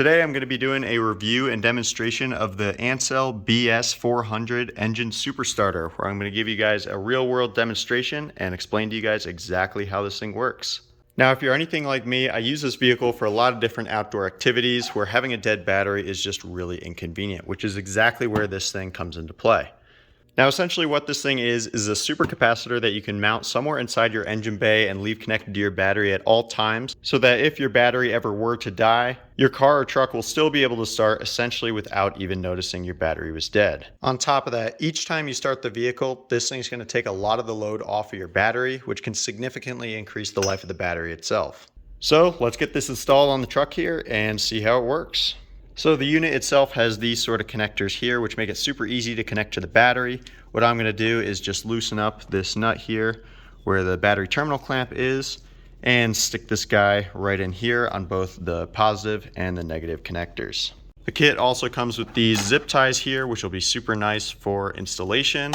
Today I'm going to be doing a review and demonstration of the ANCEL BS400 engine superstarter, where I'm going to give you guys a real world demonstration and explain to you guys exactly how this thing works. Now, if you're anything like me, I use this vehicle for a lot of different outdoor activities where having a dead battery is just really inconvenient, which is exactly where this thing comes into play. Now, essentially what this thing is a supercapacitor that you can mount somewhere inside your engine bay and leave connected to your battery at all times, so that if your battery ever were to die, your car or truck will still be able to start essentially without even noticing your battery was dead. On top of that, each time you start the vehicle, this thing's going to take a lot of the load off of your battery, which can significantly increase the life of the battery itself. So let's get this installed on the truck here and see how it works. So the unit itself has these sort of connectors here, which make it super easy to connect to the battery. What I'm going to do is just loosen up this nut here where the battery terminal clamp is and stick this guy right in here on both the positive and the negative connectors. The kit also comes with these zip ties here, which will be super nice for installation.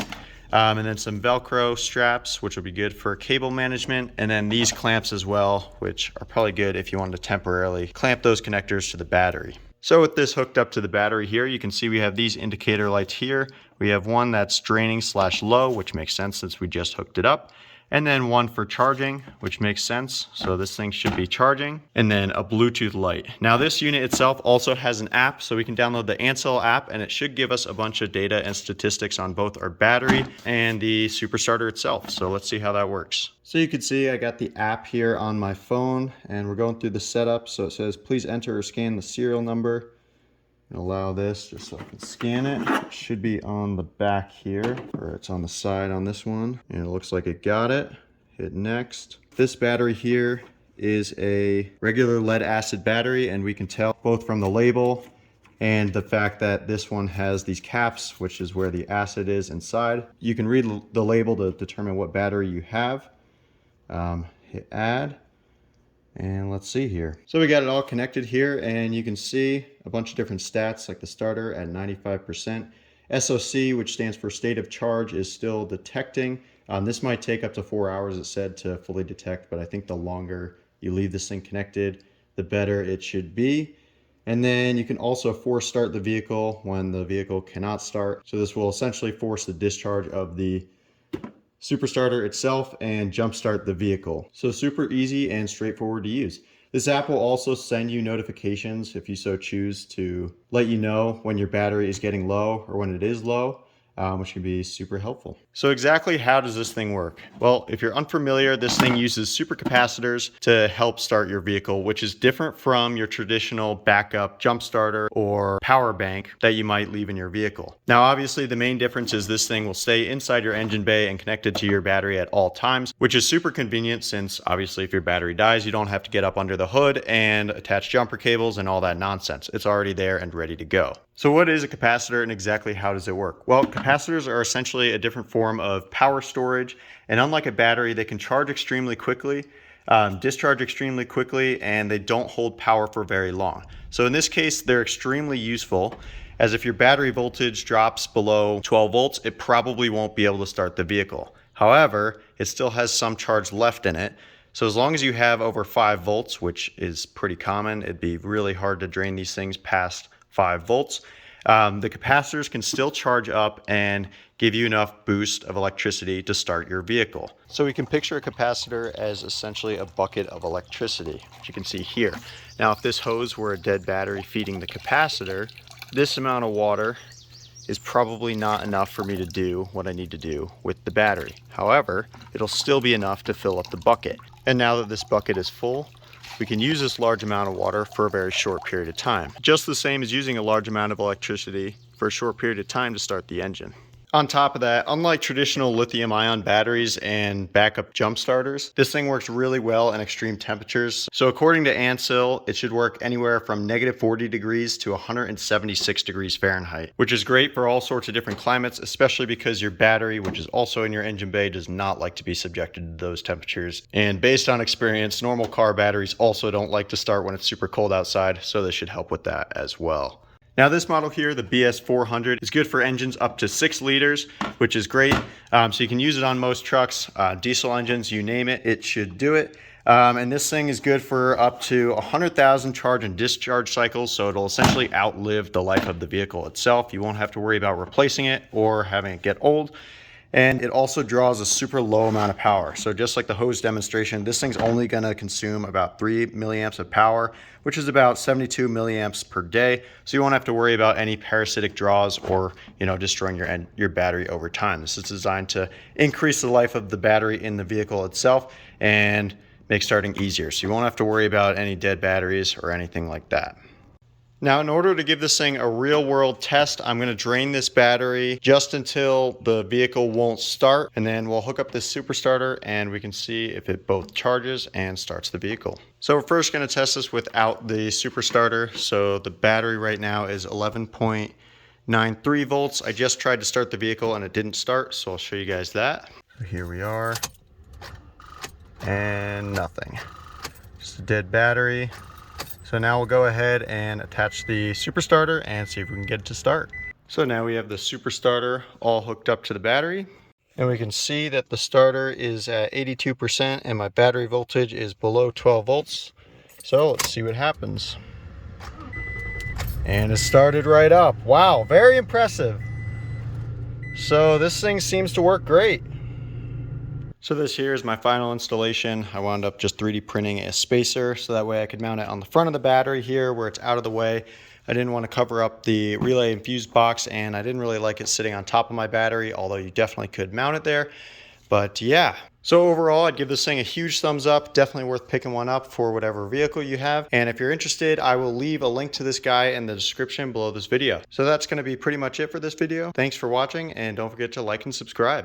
And then some Velcro straps, which will be good for cable management. And then these clamps as well, which are probably good if you want to temporarily clamp those connectors to the battery. So with this hooked up to the battery here, you can see we have these indicator lights here. We have one that's draining / low, which makes sense since we just hooked it up. And then one for charging, which makes sense. So this thing should be charging. And then a Bluetooth light. Now this unit itself also has an app, so we can download the ANCEL app and it should give us a bunch of data and statistics on both our battery and the superstarter itself. So let's see how that works. So you can see I got the app here on my phone and we're going through the setup. So it says, please enter or scan the serial number. And allow this just so I can scan it. It should be on the back here, or it's on the side on this one. And it looks like it got it. Hit next. This battery here is a regular lead acid battery, and we can tell both from the label and the fact that this one has these caps, which is where the acid is inside. You can read the label to determine what battery you have. Hit add. And let's see here. So we got it all connected here, and you can see a bunch of different stats, like the starter at 95%. SOC, which stands for state of charge, is still detecting. This might take up to 4 hours, it said, to fully detect, but I think the longer you leave this thing connected, the better it should be. And then you can also force start the vehicle when the vehicle cannot start. So this will essentially force the discharge of the superstarter itself and jumpstart the vehicle. So super easy and straightforward to use. This app will also send you notifications if you so choose to let you know when your battery is getting low or when it is low, which can be super helpful. So exactly how does this thing work? Well, if you're unfamiliar, this thing uses supercapacitors to help start your vehicle, which is different from your traditional backup jump starter or power bank that you might leave in your vehicle. Now, obviously the main difference is this thing will stay inside your engine bay and connected to your battery at all times, which is super convenient since obviously if your battery dies, you don't have to get up under the hood and attach jumper cables and all that nonsense. It's already there and ready to go. So what is a capacitor and exactly how does it work? Well, capacitors are essentially a different form of power storage, and unlike a battery, they can charge extremely quickly, discharge extremely quickly, and they don't hold power for very long. So in this case, they're extremely useful, as if your battery voltage drops below 12 volts, it probably won't be able to start the vehicle. However, it still has some charge left in it. So as long as you have over 5 volts, which is pretty common, it'd be really hard to drain these things past 5 volts. The capacitors can still charge up and give you enough boost of electricity to start your vehicle. So we can picture a capacitor as essentially a bucket of electricity, which you can see here. Now, if this hose were a dead battery feeding the capacitor, this amount of water is probably not enough for me to do what I need to do with the battery. However, it'll still be enough to fill up the bucket. And now that this bucket is full, we can use this large amount of water for a very short period of time. Just the same as using a large amount of electricity for a short period of time to start the engine. On top of that, unlike traditional lithium-ion batteries and backup jump starters, this thing works really well in extreme temperatures. So according to ANCEL, it should work anywhere from -40 degrees to 176 degrees Fahrenheit, which is great for all sorts of different climates, especially because your battery, which is also in your engine bay, does not like to be subjected to those temperatures. And based on experience, normal car batteries also don't like to start when it's super cold outside, so this should help with that as well. Now this model here, the BS400, is good for engines up to 6 liters, which is great. So you can use it on most trucks, diesel engines, you name it, it should do it. And this thing is good for up to 100,000 charge and discharge cycles, so it'll essentially outlive the life of the vehicle itself. You won't have to worry about replacing it or having it get old. And it also draws a super low amount of power. So just like the hose demonstration, this thing's only gonna consume about 3 milliamps of power, which is about 72 milliamps per day. So you won't have to worry about any parasitic draws or destroying your battery over time. This is designed to increase the life of the battery in the vehicle itself and make starting easier. So you won't have to worry about any dead batteries or anything like that. Now, in order to give this thing a real world test, I'm going to drain this battery just until the vehicle won't start, and then we'll hook up this super starter and we can see if it both charges and starts the vehicle. So we're first going to test this without the super starter. So the battery right now is 11.93 volts. I just tried to start the vehicle and it didn't start, so I'll show you guys that. So here we are, and nothing, just a dead battery. So now we'll go ahead and attach the super starter and see if we can get it to start. So now we have the super starter all hooked up to the battery, and we can see that the starter is at 82% and my battery voltage is below 12 volts. So let's see what happens. And it started right up. Wow, very impressive. So this thing seems to work great. So this here is my final installation. I wound up just 3D printing a spacer so that way I could mount it on the front of the battery here where it's out of the way. I didn't want to cover up the relay and fuse box, and I didn't really like it sitting on top of my battery, although you definitely could mount it there. But yeah, so overall I'd give this thing a huge thumbs up. Definitely worth picking one up for whatever vehicle you have. And if you're interested, I will leave a link to this guy in the description below this video. So that's going to be pretty much it for this video. Thanks for watching, and don't forget to like and subscribe.